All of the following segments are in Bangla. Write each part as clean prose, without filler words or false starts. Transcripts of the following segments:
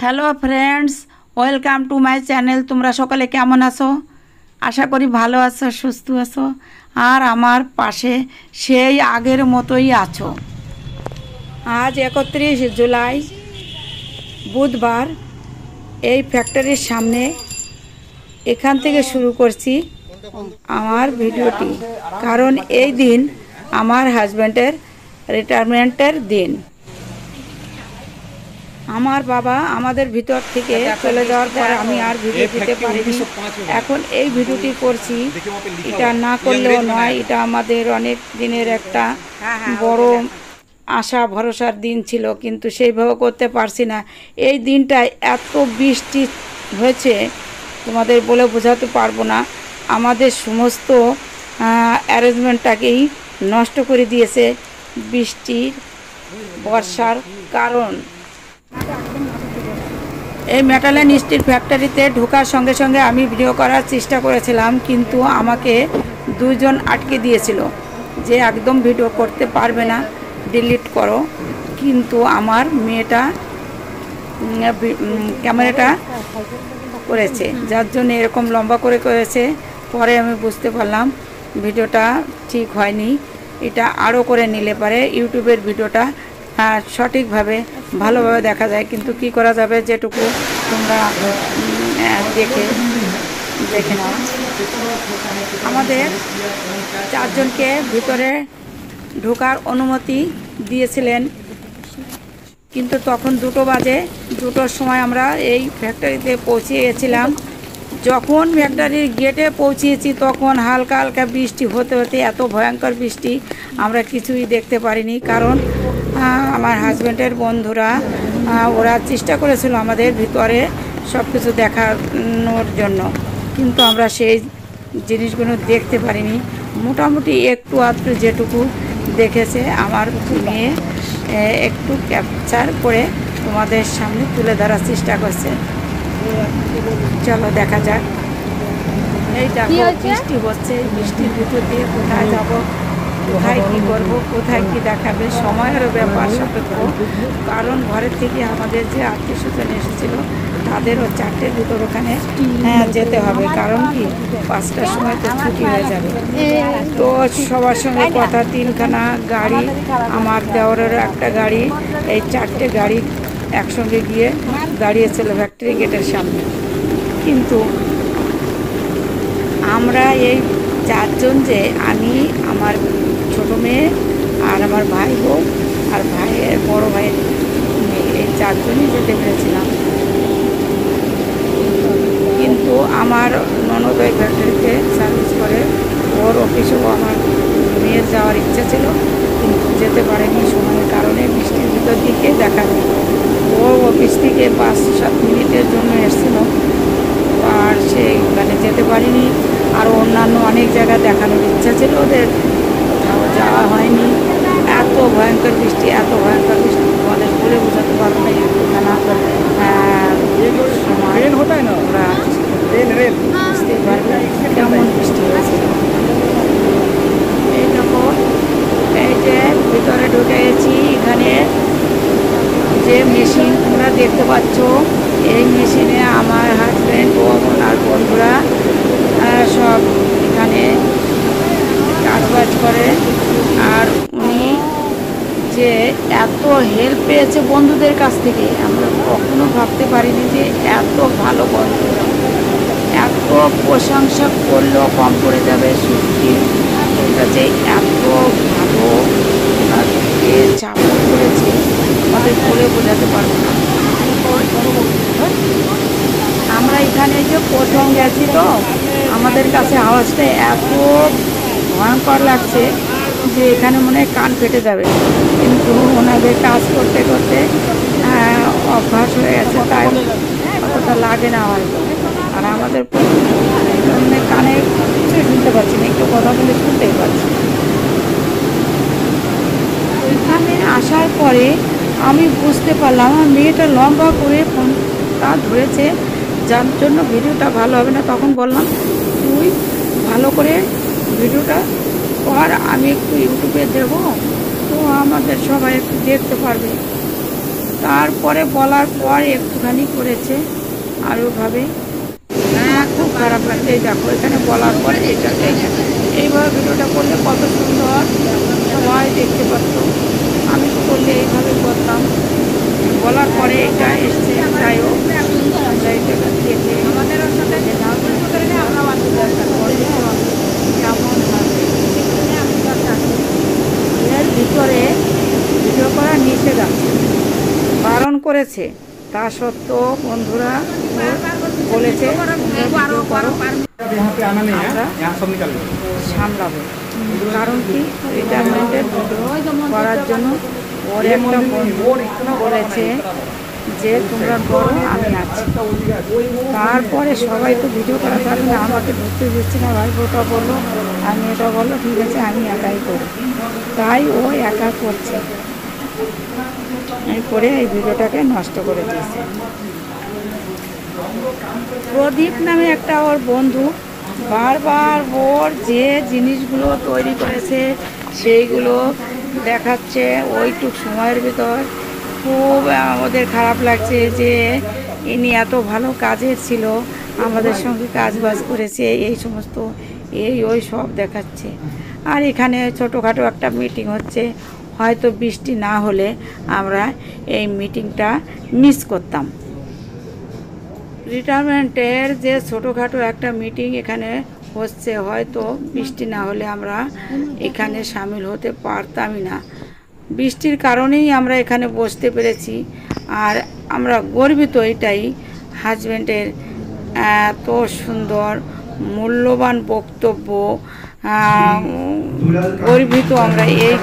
Hello friends, welcome to my channel. তোমরা সকালে কেমন আছো? আশা করি ভালো আছো, সুস্থ আছো, আর আমার পাশে সেই আগের মতোই আছো। আজ 31 জুলাই বুধবার, এই ফ্যাক্টরির সামনে এখান থেকে শুরু করছি আমার ভিডিওটি, কারণ এই দিন আমার হাজব্যান্ডের রিটায়ারমেন্টের দিন। আমার বাবা আমাদের ভিতর থেকে চলে যাওয়ার পর আমি আর ভিডিও দিতে পারিনি। এখন এই ভিডিওটি করছি, এটা না করলেও নয়। এটা আমাদের অনেক দিনের একটা বড় আশা ভরসার দিন ছিল, কিন্তু সেইভাবে করতে পারছি না। এই দিনটায় এত বৃষ্টি হয়েছে, তোমাদের বলে বোঝাতে পারবো না। আমাদের সমস্ত অ্যারেঞ্জমেন্টটাকেই নষ্ট করে দিয়েছে বৃষ্টির, বর্ষার কারণ। এই মেটাল অ্যান্ড স্টিল ফ্যাক্টরিতে ঢোকার সঙ্গে সঙ্গে আমি ভিডিও করার চেষ্টা করেছিলাম, কিন্তু আমাকে দুজন আটকে দিয়েছিল যে একদম ভিডিও করতে পারবে না, ডিলিট করো। কিন্তু আমার মেয়েটা ক্যামেরাটা করেছে, যার জন্য এরকম লম্বা করে করেছে। পরে আমি বুঝতে পারলাম ভিডিওটা ঠিক হয়নি। এটা আরও করে নিলে পারে ইউটিউবের ভিডিওটা সঠিকভাবে ভালোভাবে দেখা যায়। কিন্তু কি করা যাবে, যেটুকু তোমরা দেখে নাও। আমাদের চারজনকে ভিতরে ঢোকার অনুমতি দিয়েছিলেন, কিন্তু তখন 2টো বাজে। 2টোর সময় আমরা এই ফ্যাক্টরিতে পৌঁছে গেছিলাম। যখন ফ্যাক্টরির গেটে পৌঁছিয়েছি তখন হালকা হালকা বৃষ্টি হতে হতে এত ভয়ঙ্কর বৃষ্টি আমরা কিছুই দেখতে পারিনি। কারণ আমার হাজব্যান্ডের বন্ধুরা ওরা চেষ্টা করেছিল আমাদের ভিতরে সব কিছু দেখানোর জন্য, কিন্তু আমরা সেই জিনিসগুলো দেখতে পারিনি। মোটামুটি একটু আধটু যেটুকু দেখেছে আমার মেয়ে একটু ক্যাপচার করে তোমাদের সামনে তুলে ধরার চেষ্টা করছে। চলো দেখা যাক। এই দেখো বৃষ্টি হচ্ছে, বৃষ্টির ভিতর দিয়ে কোথায় যাব, কোথায় কী করবো, কোথায় কী দেখাবে, সময়েরও ব্যাপার সাপেক্ষ। কারণ ঘরের থেকে আমাদের যে আত্মীয় স্বজন এসেছিলো তাদেরও 4টের ভিতর ওখানে যেতে হবে, কারণ কি 5টার সময় তো ছুটি হয়ে যাবে। তো সবার সঙ্গে কথা, 3খানা গাড়ি, আমার দেওরেরও একটা গাড়ি, এই 4টে গাড়ি একসঙ্গে গিয়ে দাঁড়িয়েছিল ফ্যাক্টরি গেটের সামনে। কিন্তু আমরা এই 4জন, যে আমি, আমার ছোটো মেয়ে আর আমার ভাই বউ আর ভাইয়ের বড় ভাইয়ের মেয়ে, এই 4জনই যেতে পেরেছিলাম। কিন্তু আমার ননদ ওই ফ্যাক্টরিতে সার্ভিস করে, ওর অফিসেও আমার মেয়ের যাওয়ার ইচ্ছা ছিল, কিন্তু যেতে পারেনি সময়ের কারণে, বৃষ্টির ভিতর দিকে দেখা নেই। ও অফিস থেকে 5-7 মিনিটের জন্য এসেছিল, আর সেখানে যেতে পারিনি। আর অন্যান্য অনেক জায়গা দেখানোর ইচ্ছা ছিল ওদের, কোথাও যাওয়া হয়নি। এত ভয়ঙ্কর বৃষ্টি, এত ভয়ঙ্কর বৃষ্টি তোমাদের বলে বোঝাতে পারবো না। একটুখানা বুঝতেই পারবে কেমন বৃষ্টি হয়েছিল। এই দেখো, এই যে ভিতরে ঢুকে গেছি। এখানে যে মেশিন তোমরা দেখতে পাচ্ছ, এই মেশিনে আমার হাজব্যান্ড ও ওনার বন্ধুরা সব এখানে কাজবাজ করে। আর উনি যে এত হেল্প পেয়েছে বন্ধুদের কাছ থেকে, আমরা কখনো ভাবতে পারিনি যে এত ভালো বন্ধু, এত প্রশংসা করলেও কম পড়ে যাবে। সত্যি এটা যে এত ভালো ওনাকে সাপোর্ট করেছে আমাদের বলে বোঝাতে পারবো না। আমরা এখানে যে প্রথম গেছি, তো আমাদের কাছে আওয়াজটা এত ভয়ঙ্কর লাগছে যে এখানে মনে হয় কান ফেটে যাবে, কিন্তু ওনাদের কাজ করতে করতে অভ্যাস হয়ে গেছে, তাই অতটা লাগে না হয়তো। আর আমাদের কানে কিছুই শুনতে পাচ্ছি না, একটু কথা বলে শুনতেই পাচ্ছি। এখানে আসার পরে আমি বুঝতে পারলাম আমার মেয়েটা লম্বা করে ফোনটা ধরেছে, যার জন্য ভিডিওটা ভালো হবে না। তখন বললাম তুই ভালো করে ভিডিওটা কর, আমি একটু ইউটিউবে দেব, তো আমাদের সবাই একটু দেখতে পারবে। তারপরে বলার পর একটুখানি করেছে আরোভাবে। খুব খারাপ লাগছে। এই দেখো এখানে বলার পরে এইভাবে ভিডিওটা করলে কত সুন্দর সবাই দেখতে পারতো। আমি তো করলে এইভাবে করতাম। বলার পরে এটা এসছে, যাই হোক আমরা এটা দেখে আমাদেরও সাথে কেমন হবে। এর ভিতরে ভিডিও করা নিষেধ আছে, বারণ করেছে। তা সত্ত্বেও বন্ধুরা বলেছে ভিডিও করো, আমরা সামলাবো। কারণ কি, রিটায়ারমেন্টের ভিডিও করার জন্য ওর একটা বন্ধু বলেছে যে তোমরা করো, আমি আছি। তারপরে সবাই তো ভিডিও করা পারবে না, আমাকে ধরতে দিচ্ছে না। ভাই ওটা বললো, আমি এটা বললো, ঠিক আছে আমি একাই করি। তাই ও একা করছে, এই করে এই ভিডিওটাকে নষ্ট করে দিয়েছে। প্রদীপ নামে একটা ওর বন্ধু বারবার ওর যে জিনিসগুলো তৈরি করেছে সেইগুলো দেখাচ্ছে ওইটুক সময়ের ভিতর। খুব ওদের খারাপ লাগছে যে ইনি এত ভালো কাজের ছিল, আমাদের সঙ্গে কাজ বাজ করেছে, এই সমস্ত ওই সব দেখাচ্ছে। আর এখানে ছোটোখাটো একটা মিটিং হচ্ছে, হয়তো বৃষ্টি না হলে আমরা এই মিটিংটা মিস করতাম। রিটায়ারমেন্টের যে ছোটোখাটো একটা মিটিং এখানে হচ্ছে, হয়তো বৃষ্টি না হলে আমরা এখানে সামিল হতে পারতামই না। বৃষ্টির কারণেই আমরা এখানে বসতে পেরেছি। আর আমরা গর্বিত এটাই, হাজব্যান্ডের এত সুন্দর মূল্যবান বক্তব্য, গর্বিত আমরা এই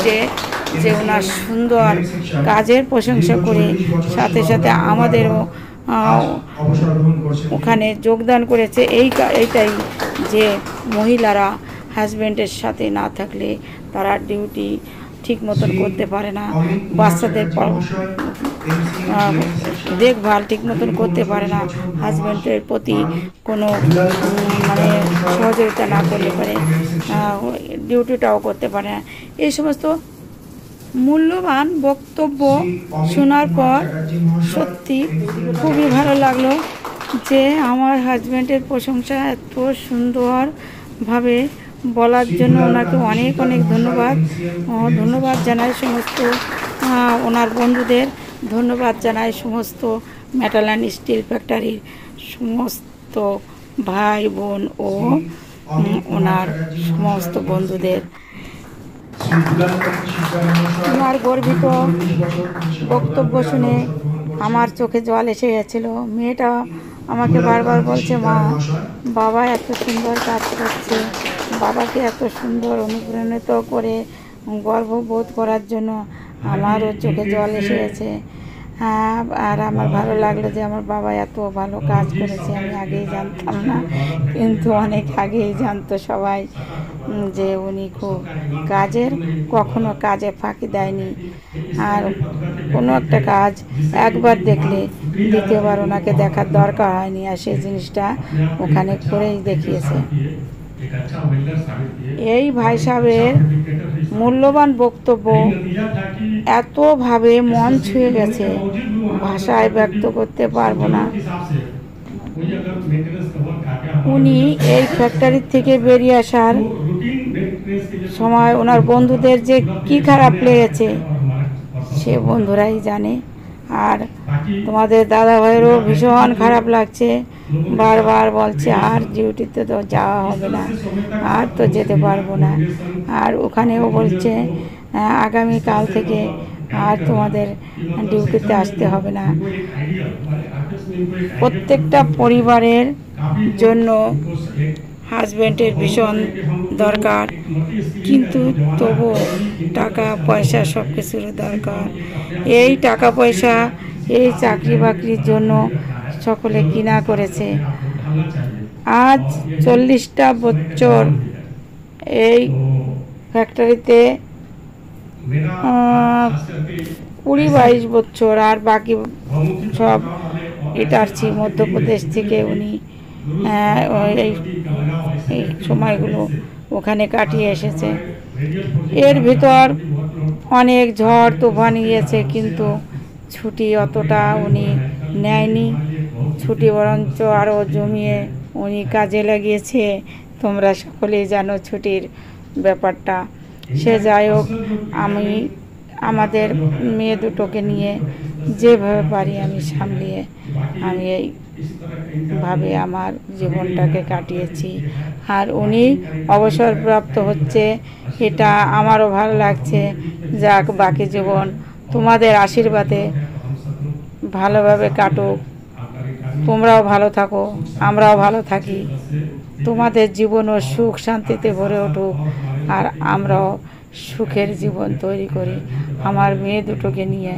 যে ওনার সুন্দর কাজের প্রশংসা করে সাথে সাথে আমাদেরও ওখানে যোগদান করেছে। এইটাই যে মহিলারা হাজব্যান্ডের সাথে না থাকলে তারা ডিউটি ঠিক মতন করতে পারে না, বাচ্চাদের দেখভাল ঠিক মতন করতে পারে না, হাজব্যান্ডের প্রতি কোনো মানে সহযোগিতা না করলে পারে ডিউটিটাও করতে পারে না। এই সমস্ত মূল্যবান বক্তব্য শোনার পর সত্যি খুবই ভালো লাগলো যে আমার হাজব্যান্ডের প্রশংসা এত সুন্দরভাবে বলার জন্য ওনাকে অনেক অনেক ধন্যবাদ জানাই সমস্ত ওনার বন্ধুদের, ধন্যবাদ জানাই সমস্ত মেটাল অ্যান্ড স্টিল ফ্যাক্টরির সমস্ত ভাই বোন ও ওনার সমস্ত বন্ধুদের। ওনার গর্বিত বক্তব্য শুনে আমার চোখে জল এসে গেছিল। মেয়েটা আমাকে বারবার বলছে, মা বাবা এত সুন্দর কাজ করছে, বাবাকে এত সুন্দর অনুপ্রাণিত করে গর্ববোধ করার জন্য আমারও চোখে জল এসে গেছে। আর আমার ভালো লাগলো যে আমার বাবা এত ভালো কাজ করেছে। আমি আগেই জানতাম না, কিন্তু অনেক আগেই জানতো সবাই যে উনি খুব কখনো কাজে ফাঁকি দেয়নি। আর কোনো একটা কাজ একবার দেখলে দ্বিতীয়বার ওনাকে দেখার দরকার হয়নি, আর সেই জিনিসটা ওখানে করেই দেখিয়েছে। এই ভাই সাহেবের মূল্যবান বক্তব্য এতভাবে মন ছুঁয়ে গেছে, ভাষায় ব্যক্ত করতে পারবো না। উনি এই ফ্যাক্টরি থেকে বেরিয়ে আসার সময় ওনার বন্ধুদের যে কি খারাপ লেগেছে সে বন্ধুরাই জানে। আর তোমাদের দাদা ভাইয়েরও ভীষণ খারাপ লাগছে, বারবার বলছে আর ডিউটিতে তো যাওয়া হবে না, আর তো যেতে পারবো না। আর ওখানেও বলছে আগামীকাল থেকে আর তোমাদের ডিউটিতে আসতে হবে না। প্রত্যেকটা পরিবারের জন্য হাজব্যান্ডের ভীষণ দরকার, কিন্তু তবু টাকা পয়সা সব কিছুর দরকার। এই টাকা পয়সা এই চাকরি বাকরির জন্য সকলে কিনা করেছে। আজ 40টা বছর এই ফ্যাক্টরিতে 20-22 বছর, আর বাকি সব ইটারছি মধ্যপ্রদেশ থেকে উনি এই সময়গুলো ওখানে কাটিয়ে এসেছে। এর ভিতর অনেক ঝড় তুফান গিয়েছে, কিন্তু ছুটি অতটা উনি নেয়নি, ছুটি বরঞ্চ আরও জমিয়ে উনি কাজে লাগিয়েছে। তোমরা সকলেই জানো ছুটির ব্যাপারটা। সে যাই হোক, আমি আমাদের মেয়ে দুটোকে নিয়ে যেভাবে পারি আমি সামলিয়ে আমি এইভাবে আমার জীবনটাকে কাটিয়েছি। আর উনি অবসরপ্রাপ্ত হচ্ছে, এটা আমারও ভালো লাগছে। যাক, বাকি জীবন তোমাদের আশীর্বাদে ভালোভাবে কাটুক, তোমরাও ভালো থাকো, আমরাও ভালো থাকি, তোমাদের জীবনও সুখ শান্তিতে ভরে উঠুক, আর আমরাও সুখের জীবন তৈরি করি। আমার মেয়ে দুটোকে নিয়ে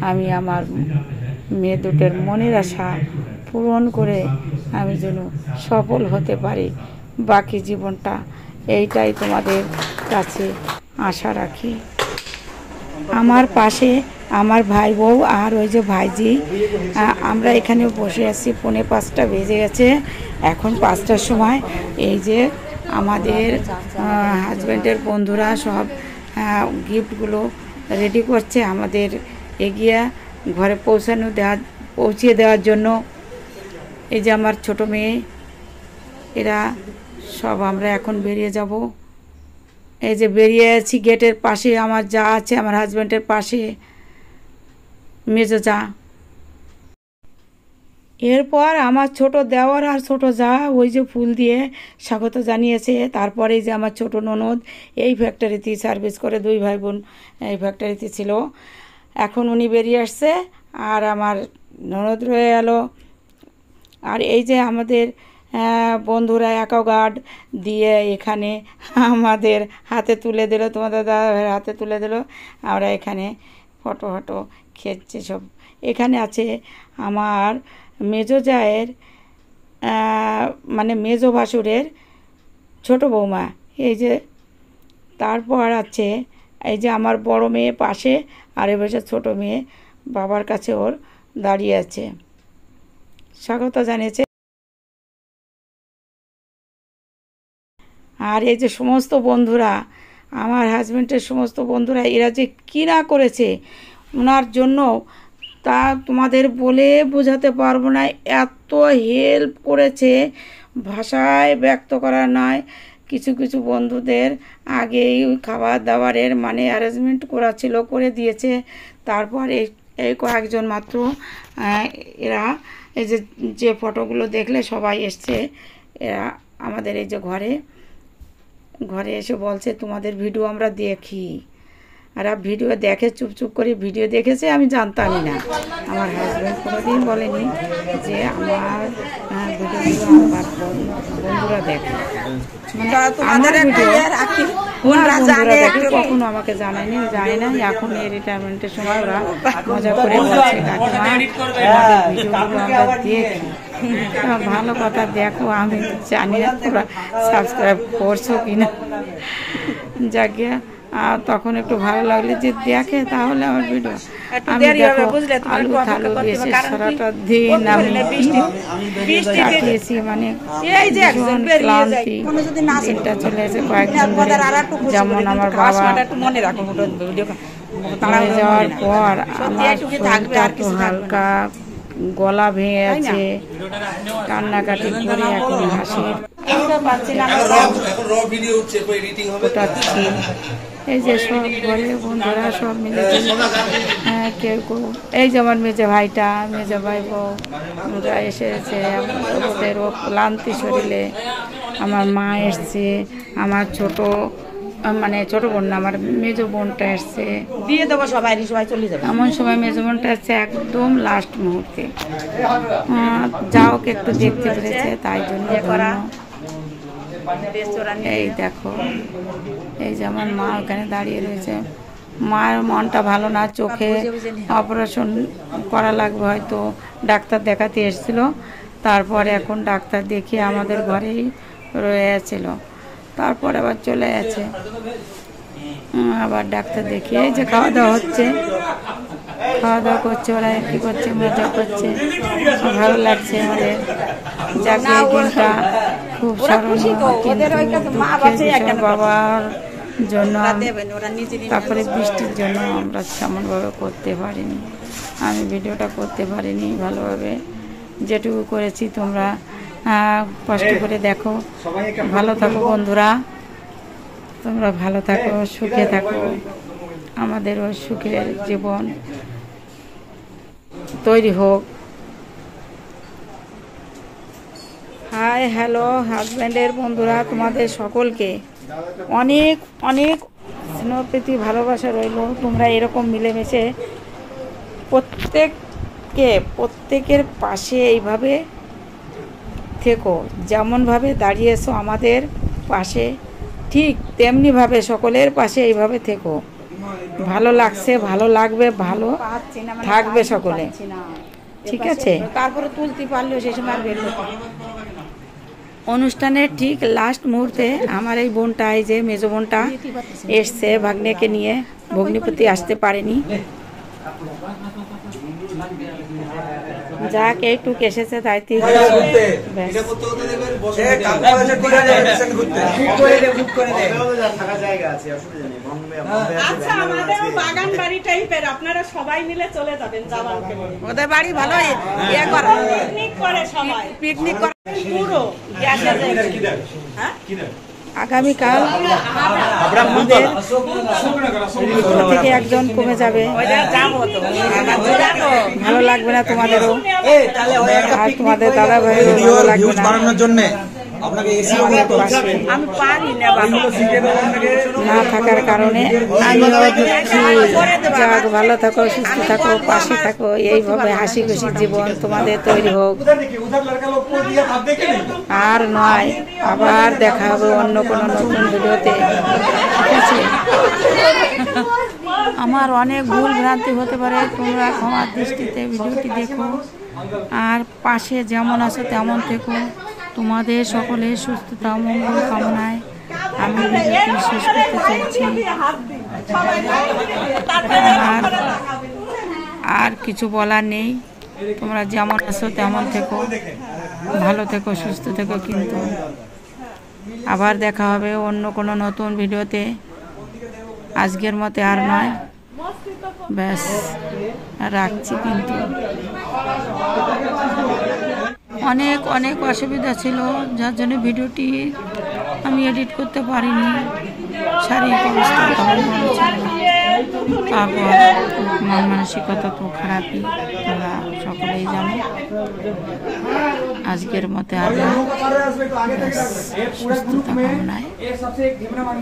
আমি আমার মেয়ে দুটোর মনের আশা পূরণ করে আমি যেন সফল হতে পারি বাকি জীবনটা, এইটাই তোমাদের কাছে আশা রাখি। আমার পাশে আমার ভাই বউ আর ওই যে ভাইজি, আমরা এখানে বসে আছি। 4:45 বেজে গেছে, এখন 5টার সময়। এই যে আমাদের হাজব্যান্ডের বন্ধুরা সব গিফটগুলো রেডি করছে আমাদের এগিয়ে ঘরে পৌঁছিয়ে দেওয়ার জন্য। এই যে আমার ছোট মেয়ে, এরা সব আমরা এখন বেরিয়ে যাব। এই যে বেরিয়ে আছি, গেটের পাশে আমার যা আছে, আমার হাজব্যান্ডের পাশে মেজো যা। এরপর আমার ছোট দেওর আর ছোট যা ওই যে ফুল দিয়ে স্বাগত জানিয়েছে। তারপরে যে আমার ছোট ননদ এই ফ্যাক্টরিতে সার্ভিস করে, 2 ভাই বোন এই ফ্যাক্টরিতে ছিল। এখন উনি বেরিয়ে আসছে আর আমার ননদ রয়ে গেল। আর এই যে আমাদের বন্ধুরা অ্যাকোয়াগার্ড দিয়ে এখানে আমাদের হাতে তুলে দিল, তোমাদের দাদাভাইয়ের হাতে তুলে দিল। আমরা এখানে ফটো খেয়েছি সব। এখানে আছে আমার মেজো জায়ের মানে মেজো ভাসুরের ছোট বৌমা। এই যে তারপর আছে এই যে আমার বড় মেয়ে পাশে, আর এ বছর ছোটো মেয়ে বাবার কাছে ওর দাঁড়িয়ে আছে, স্বাগত জানিয়েছে। আর এই যে সমস্ত বন্ধুরা, আমার হাজব্যান্ডের সমস্ত বন্ধুরা, এরা যে কী না করেছে ওনার জন্য তা তোমাদের বলে বোঝাতে পারবো না। এত হেল্প করেছে, ভাষায় ব্যক্ত করা নয়। কিছু কিছু বন্ধুদের আগেই খাবার দাবারের মানে অ্যারেঞ্জমেন্ট করা ছিল, করে দিয়েছে। তারপর এই কয়েকজন মাত্র এরা এই যে ফটোগুলো দেখলে সবাই এসছে। এরা আমাদের এই যে ঘরে এসে বলছে তোমাদের ভিডিও আমরা দেখি। আর ভিডিও দেখে চুপ করে ভিডিও দেখেছে, আমি জানতামই না। আমার হাজব্যান্ড কোনোদিন বলেনি যে আমার ভিডিওগুলো আমার বন্ধুরা দেখে, আমার ভিডিও বন্ধুরা দেখে, কখনো আমাকে জানায়নি, জানে না। এখন এই রিটায়ারমেন্টের সময় ওরা মজা করে বলছে কাকিমা আমাদের ভিডিওগুলো আমরা দেখি। ভালো কথা, দেখো, আমি জানি না তোরা সাবস্ক্রাইব করছো কিনা। যাকে তখন একটু ভালো লাগলে যে দেখে তাহলে আমার ভিডিও। আমি দেখো আলু থালু দিয়েছে, সারাটা দিন আমি কাটিয়েছি, মানে ক্লান্তি দিনটা চলে এসে কয়েকদিন ধরে। যেমন আমার বাবা মারা যাওয়ার পর আমার শরীরটা একটু হালকা, গলা ভেঙে আছে, কান্নাকাটি করে এখন হাসির ফোটাচ্ছি। এই যে সব ঘরের বন্ধুরা সব মিলে কেউ এই যে আমার মেজো ভাইটা, মেজো ভাই বউরা এসেছে ওদের ক্লান্তি শরীরে। আমার মা এসছে, আমার ছোট বোন না, আমার মেজো বোনটা এসছে, দিয়ে দেবো সবাই চলে যাবে এমন সময়। মেজো বোনটা এসছে একদম লাস্ট মুহূর্তে, যাও একটু দেখতে পেরেছে, তাই জন্য। এই দেখো, এই যে আমার মা ওখানে দাঁড়িয়ে রয়েছে। মায়ের মনটা ভালো না, চোখে অপারেশন করা লাগবে, হয়তো ডাক্তার দেখাতে এসেছিল। তারপরে এখন ডাক্তার দেখিয়ে আমাদের ঘরেই রয়েছিল, তারপর আবার চলে গেছে। আবার ডাক্তার দেখিয়ে এই যে খাওয়া দাওয়া হচ্ছে, খাওয়া দাওয়া করছে, ওরা কী করছে, মজা করছে, ভালো লাগছে আমাদের। যাকে এই দিনটা খুব স্মরণীয়, কিন্তু বাবার জন্য, তারপরে বৃষ্টির জন্য আমরা তেমনভাবে করতে পারিনি। আমি ভিডিওটা করতে পারিনি ভালোভাবে। যেটুকু করেছি তোমরা কষ্ট করে দেখো। ভালো থাকো বন্ধুরা, তোমরা ভালো থাকো, সুখে থাকো, আমাদেরও সুখের জীবন তৈরি হোক। হাই হ্যালো হাজব্যান্ডের বন্ধুরা, তোমাদের সকলকে অনেক অনেক স্নেহপ্রীতি ভালোবাসা রইল। তোমরা এরকম মিলেমিশে প্রত্যেকের পাশে এইভাবে থেকো। যেমনভাবে দাঁড়িয়েছো আমাদের পাশে, ঠিক তেমনিভাবে সকলের পাশে এইভাবে থেকো। ভালো লাগছে, ভালো লাগবে, ভালো থাকবে সকলে, ঠিক আছে? তারপরে তুলতে পারলেও সেই সময় আর বের করতে। অনুষ্ঠানের ঠিক লাস্ট মুহূর্তে আমার এই বোনটা, এই যে মেজো বোনটা এসছে ভাগ্নেকে নিয়ে, ভগ্নিপতি আসতে পারেনি। যাক এইটুক এসেছে তাই আপনারা সবাই মিলে চলে যাবেন। ওদের বাড়ি ভালো পিকনিক করে পুরো আগামীকাল থেকে একজন কমে যাবে, ভালো লাগবে না তোমাদেরও, আর তোমাদের দাদা ভাইয়েরও ভালো লাগবে না। আমি পারি না থাকার কারণে আমিও যাক, ভালো থাকো, সুস্থ থাকো, পাশে থাকো, এইভাবে হাসি খুশি জীবন তোমাদের তৈরি হোক। আর নয়, আবার দেখা হবে অন্য কোনো নতুন ভিডিওতে, ঠিক আছে? আমার অনেক ভুল ভ্রান্তি হতে পারে, তোমরা ক্ষমার দৃষ্টিতে ভিডিওটি দেখো, আর পাশে যেমন আছো তেমন থেকো। তোমাদের সকলের সুস্থতা মঙ্গল কামনায় আমি ভিডিওটি শেষ করতে চাইছি। আর কিছু বলার নেই, তোমরা যেমন আছো তেমন থেকো, ভালো থেকো, সুস্থ থেকো। কিন্তু আবার দেখা হবে অন্য কোনো নতুন ভিডিওতে। আজকের মতে আর নয়, ব্যাস রাখছি। কিন্তু অনেক অনেক অসুবিধা ছিল, যার জন্য ভিডিওটি আমি এডিট করতে পারিনি। শারীরিক অবস্থা তেমন ভালো ছিল, তারপর মন মানসিকতা তো খারাপই, তোমরা সকলেই জানো। আজকের মতে আর সুস্থতা কামনায়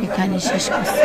এখানে শেষ করছি।